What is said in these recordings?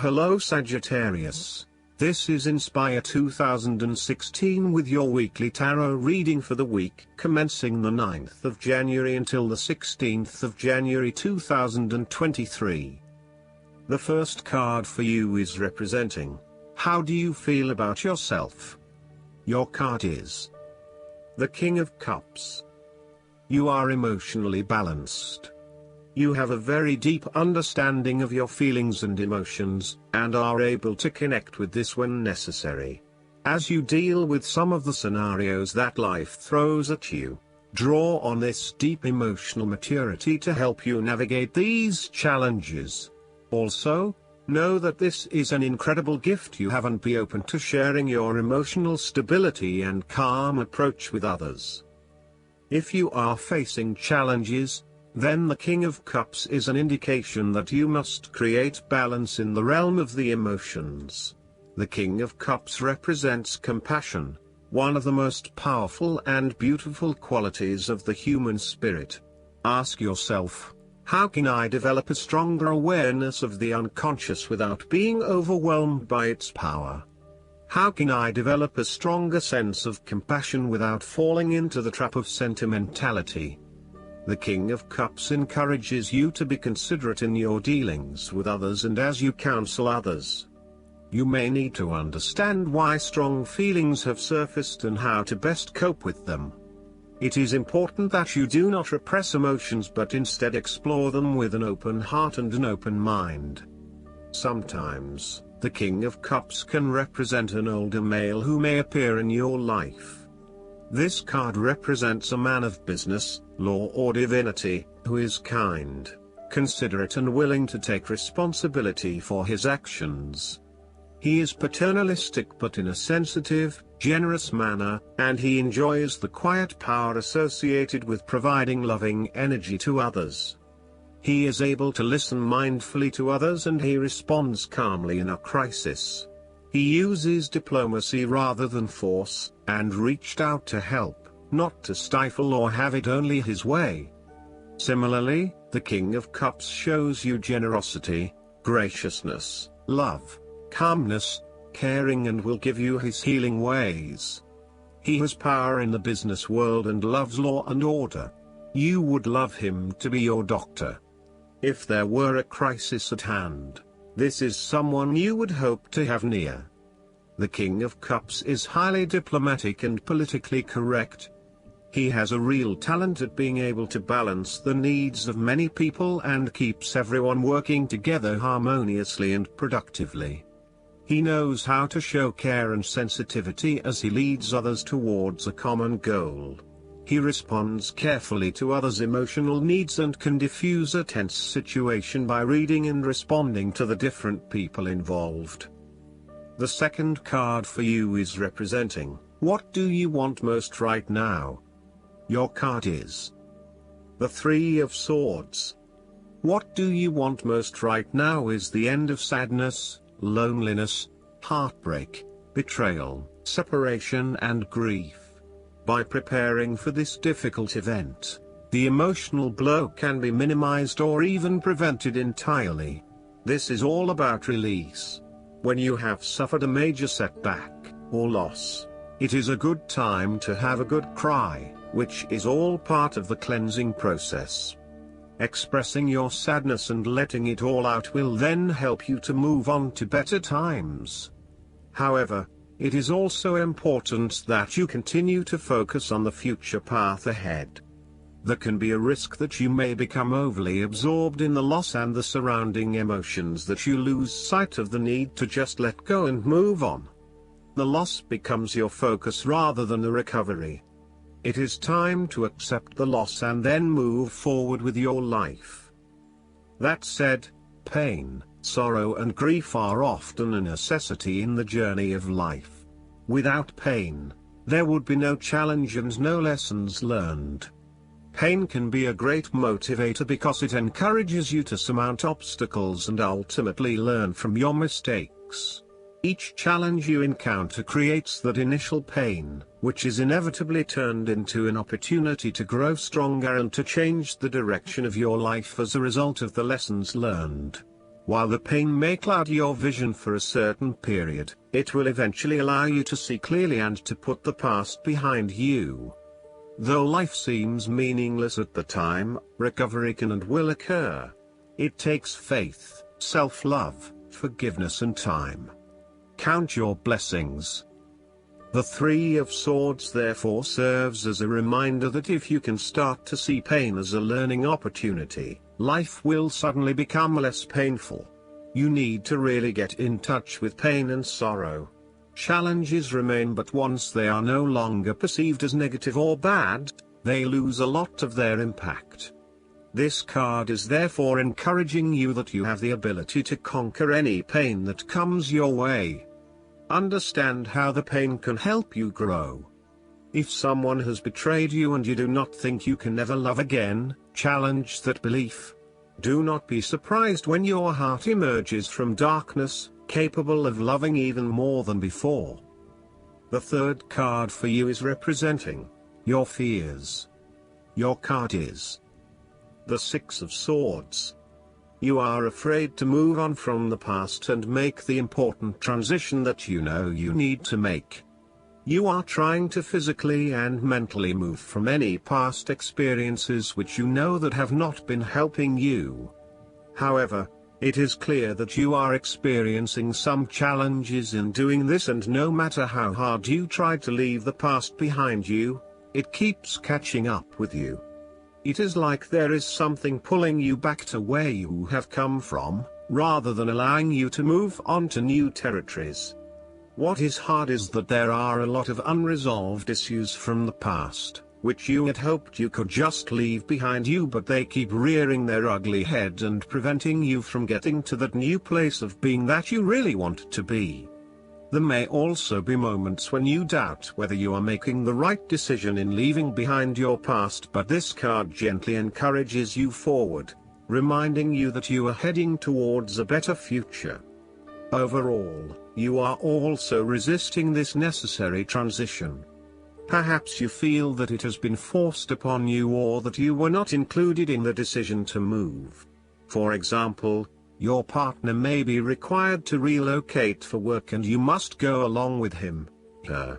Hello Sagittarius. This is Inspire 2016 with your weekly tarot reading for the week commencing the 9th of January until the 16th of January 2023. The first card for you is representing, how do you feel about yourself? Your card is the King of Cups. You are emotionally balanced. You have a very deep understanding of your feelings and emotions, and are able to connect with this when necessary. As you deal with some of the scenarios that life throws at you, draw on this deep emotional maturity to help you navigate these challenges. Also, know that this is an incredible gift you have, and be open to sharing your emotional stability and calm approach with others. If you are facing challenges, then the King of Cups is an indication that you must create balance in the realm of the emotions. The King of Cups represents compassion, one of the most powerful and beautiful qualities of the human spirit. Ask yourself, how can I develop a stronger awareness of the unconscious without being overwhelmed by its power? How can I develop a stronger sense of compassion without falling into the trap of sentimentality? The King of Cups encourages you to be considerate in your dealings with others and as you counsel others. You may need to understand why strong feelings have surfaced and how to best cope with them. It is important that you do not repress emotions but instead explore them with an open heart and an open mind. Sometimes, the King of Cups can represent an older male who may appear in your life. This card represents a man of business, law or divinity, who is kind, considerate and willing to take responsibility for his actions. He is paternalistic but in a sensitive, generous manner, and he enjoys the quiet power associated with providing loving energy to others. He is able to listen mindfully to others and he responds calmly in a crisis. He uses diplomacy rather than force, and reached out to help, not to stifle or have it only his way. Similarly, the King of Cups shows you generosity, graciousness, love, calmness, caring and will give you his healing ways. He has power in the business world and loves law and order. You would love him to be your doctor. If there were a crisis at hand, this is someone you would hope to have near. The King of Cups is highly diplomatic and politically correct. He has a real talent at being able to balance the needs of many people and keeps everyone working together harmoniously and productively. He knows how to show care and sensitivity as he leads others towards a common goal. He responds carefully to others' emotional needs and can diffuse a tense situation by reading and responding to the different people involved. The second card for you is representing, what do you want most right now? Your card is the Three of Swords. What do you want most right now is the end of sadness, loneliness, heartbreak, betrayal, separation and grief. By preparing for this difficult event, the emotional blow can be minimized or even prevented entirely. This is all about release. When you have suffered a major setback, or loss, it is a good time to have a good cry, which is all part of the cleansing process. Expressing your sadness and letting it all out will then help you to move on to better times. However, it is also important that you continue to focus on the future path ahead. There can be a risk that you may become overly absorbed in the loss and the surrounding emotions that you lose sight of the need to just let go and move on. The loss becomes your focus rather than the recovery. It is time to accept the loss and then move forward with your life. That said, pain, sorrow and grief are often a necessity in the journey of life. Without pain, there would be no challenge and no lessons learned. Pain can be a great motivator because it encourages you to surmount obstacles and ultimately learn from your mistakes. Each challenge you encounter creates that initial pain, which is inevitably turned into an opportunity to grow stronger and to change the direction of your life as a result of the lessons learned. While the pain may cloud your vision for a certain period, it will eventually allow you to see clearly and to put the past behind you. Though life seems meaningless at the time, recovery can and will occur. It takes faith, self-love, forgiveness and time. Count your blessings. The Three of Swords therefore serves as a reminder that if you can start to see pain as a learning opportunity, life will suddenly become less painful. You need to really get in touch with pain and sorrow. Challenges remain, but once they are no longer perceived as negative or bad, they lose a lot of their impact. This card is therefore encouraging you that you have the ability to conquer any pain that comes your way. Understand how the pain can help you grow. If someone has betrayed you and you do not think you can never love again, challenge that belief. Do not be surprised when your heart emerges from darkness, capable of loving even more than before. The third card for you is representing your fears. Your card is the Six of Swords. You are afraid to move on from the past and make the important transition that you know you need to make. You are trying to physically and mentally move from any past experiences which you know that have not been helping you. However, it is clear that you are experiencing some challenges in doing this, and no matter how hard you try to leave the past behind you, it keeps catching up with you. It is like there is something pulling you back to where you have come from, rather than allowing you to move on to new territories. What is hard is that there are a lot of unresolved issues from the past, which you had hoped you could just leave behind you, but they keep rearing their ugly head and preventing you from getting to that new place of being that you really want to be. There may also be moments when you doubt whether you are making the right decision in leaving behind your past, but this card gently encourages you forward, reminding you that you are heading towards a better future. Overall, you are also resisting this necessary transition. Perhaps you feel that it has been forced upon you, or that you were not included in the decision to move. For example, your partner may be required to relocate for work and you must go along with him, her.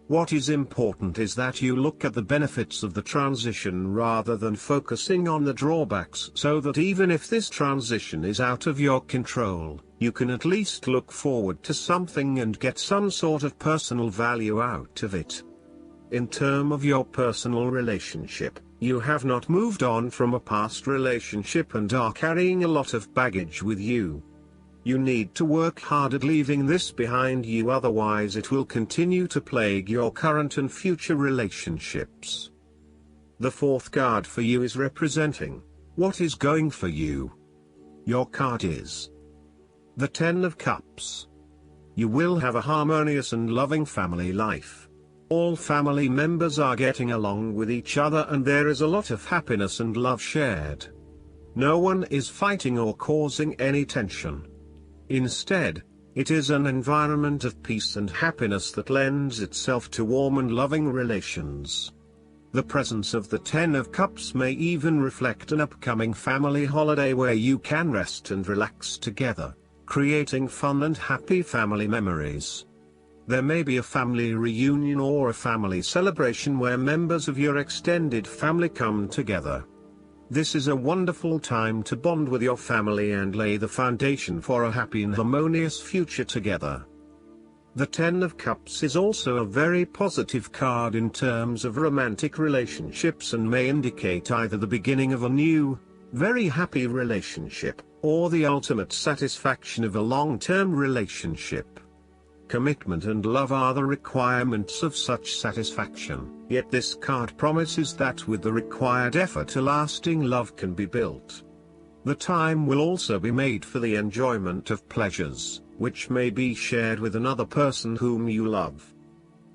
What is important is that you look at the benefits of the transition rather than focusing on the drawbacks, so that even if this transition is out of your control, you can at least look forward to something and get some sort of personal value out of it. In terms of your personal relationship, you have not moved on from a past relationship and are carrying a lot of baggage with you. You need to work hard at leaving this behind you, otherwise it will continue to plague your current and future relationships. The fourth card for you is representing what is going for you. Your card is the Ten of Cups. You will have a harmonious and loving family life. All family members are getting along with each other and there is a lot of happiness and love shared. No one is fighting or causing any tension. Instead, it is an environment of peace and happiness that lends itself to warm and loving relations. The presence of the Ten of Cups may even reflect an upcoming family holiday where you can rest and relax together, creating fun and happy family memories. There may be a family reunion or a family celebration where members of your extended family come together. This is a wonderful time to bond with your family and lay the foundation for a happy and harmonious future together. The Ten of Cups is also a very positive card in terms of romantic relationships and may indicate either the beginning of a new, very happy relationship, or the ultimate satisfaction of a long-term relationship. Commitment and love are the requirements of such satisfaction, yet this card promises that with the required effort a lasting love can be built. The time will also be made for the enjoyment of pleasures, which may be shared with another person whom you love.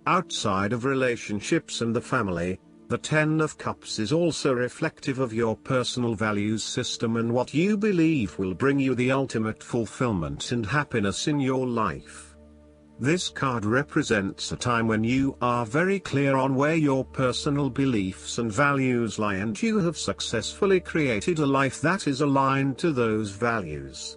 Outside of relationships and the family, the Ten of Cups is also reflective of your personal values system and what you believe will bring you the ultimate fulfillment and happiness in your life. This card represents a time when you are very clear on where your personal beliefs and values lie, and you have successfully created a life that is aligned to those values.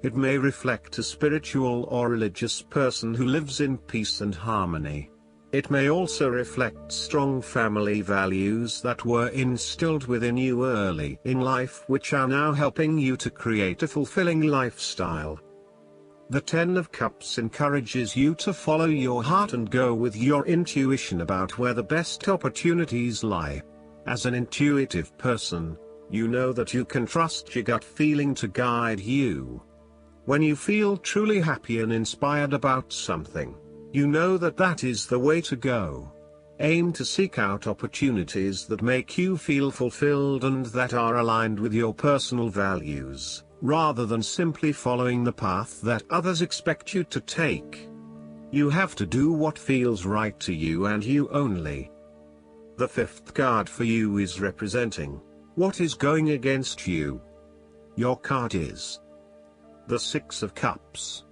It may reflect a spiritual or religious person who lives in peace and harmony. It may also reflect strong family values that were instilled within you early in life, which are now helping you to create a fulfilling lifestyle. The Ten of Cups encourages you to follow your heart and go with your intuition about where the best opportunities lie. As an intuitive person, you know that you can trust your gut feeling to guide you. When you feel truly happy and inspired about something, you know that that is the way to go. Aim to seek out opportunities that make you feel fulfilled and that are aligned with your personal values, rather than simply following the path that others expect you to take. You have to do what feels right to you and you only. The fifth card for you is representing what is going against you. Your card is the Six of Cups.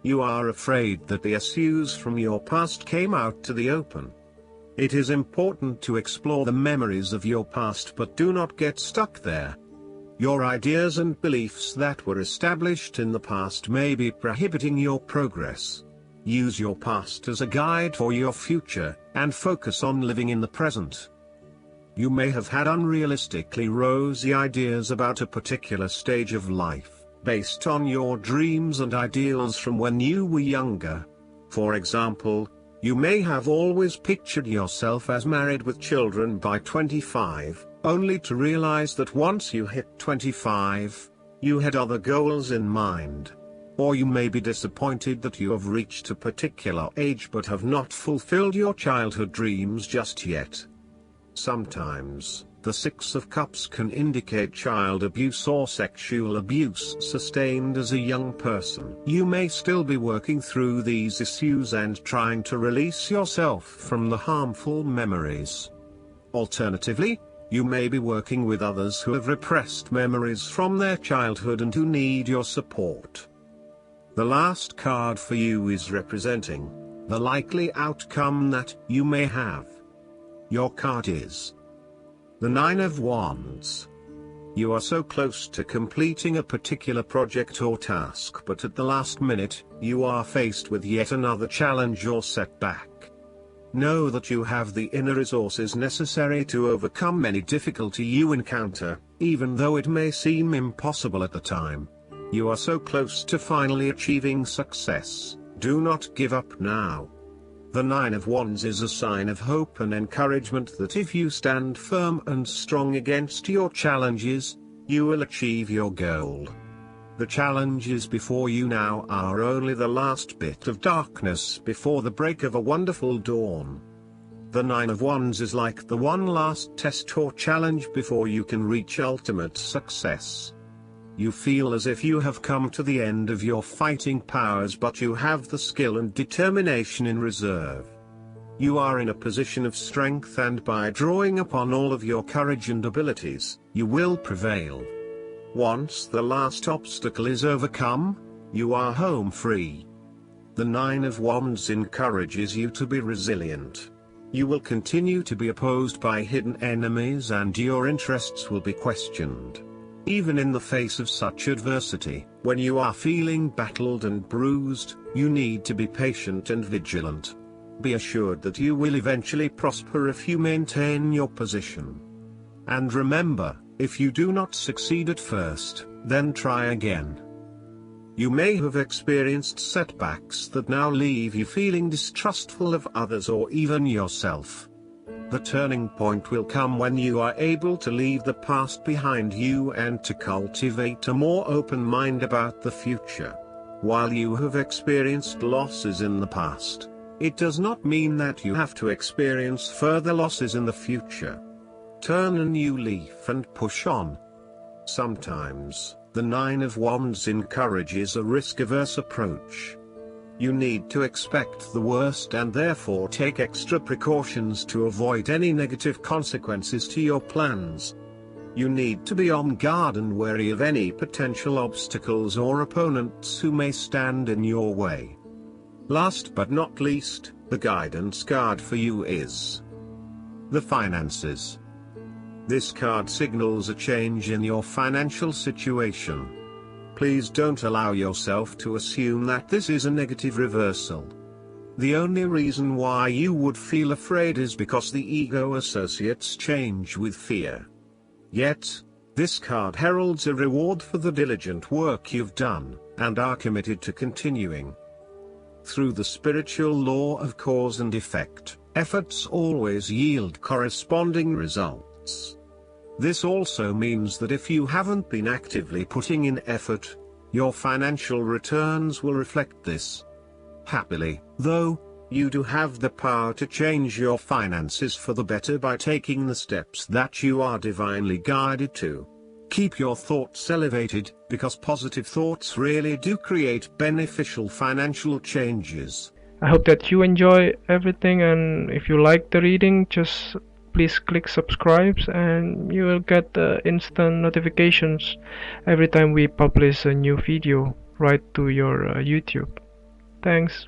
You are afraid that the issues from your past came out to the open. It is important to explore the memories of your past, but do not get stuck there. Your ideas and beliefs that were established in the past may be prohibiting your progress. Use your past as a guide for your future, and focus on living in the present. You may have had unrealistically rosy ideas about a particular stage of life, based on your dreams and ideals from when you were younger. For example, you may have always pictured yourself as married with children by 25, only to realize that once you hit 25, you had other goals in mind. Or you may be disappointed that you have reached a particular age but have not fulfilled your childhood dreams just yet. Sometimes, the Six of Cups can indicate child abuse or sexual abuse sustained as a young person. You may still be working through these issues and trying to release yourself from the harmful memories. Alternatively, you may be working with others who have repressed memories from their childhood and who need your support. The last card for you is representing the likely outcome that you may have. Your card is the Nine of Wands. You are so close to completing a particular project or task, but at the last minute, you are faced with yet another challenge or setback. Know that you have the inner resources necessary to overcome any difficulty you encounter, even though it may seem impossible at the time. You are so close to finally achieving success. Do not give up now. The Nine of Wands is a sign of hope and encouragement that if you stand firm and strong against your challenges, you will achieve your goal. The challenges before you now are only the last bit of darkness before the break of a wonderful dawn. The Nine of Wands is like the one last test or challenge before you can reach ultimate success. You feel as if you have come to the end of your fighting powers, but you have the skill and determination in reserve. You are in a position of strength, and by drawing upon all of your courage and abilities, you will prevail. Once the last obstacle is overcome, you are home free. The Nine of Wands encourages you to be resilient. You will continue to be opposed by hidden enemies and your interests will be questioned. Even in the face of such adversity, when you are feeling battled and bruised, you need to be patient and vigilant. Be assured that you will eventually prosper if you maintain your position. And remember, if you do not succeed at first, then try again. You may have experienced setbacks that now leave you feeling distrustful of others or even yourself. The turning point will come when you are able to leave the past behind you and to cultivate a more open mind about the future. While you have experienced losses in the past, it does not mean that you have to experience further losses in the future. Turn a new leaf and push on. Sometimes, the Nine of Wands encourages a risk-averse approach. You need to expect the worst and therefore take extra precautions to avoid any negative consequences to your plans. You need to be on guard and wary of any potential obstacles or opponents who may stand in your way. Last but not least, the guidance card for you is the Finances. This card signals a change in your financial situation. please don't allow yourself to assume that this is a negative reversal. The only reason why you would feel afraid is because the ego associates change with fear. Yet, this card heralds a reward for the diligent work you've done, and are committed to continuing. Through the spiritual law of cause and effect, efforts always yield corresponding results. This also means that if you haven't been actively putting in effort, your financial returns will reflect this. Happily, though, you do have the power to change your finances for the better by taking the steps that you are divinely guided to. Keep your thoughts elevated, because positive thoughts really do create beneficial financial changes. I hope that you enjoy everything, and if you like the reading, just please click subscribe and you will get instant notifications every time we publish a new video right to your YouTube. Thanks.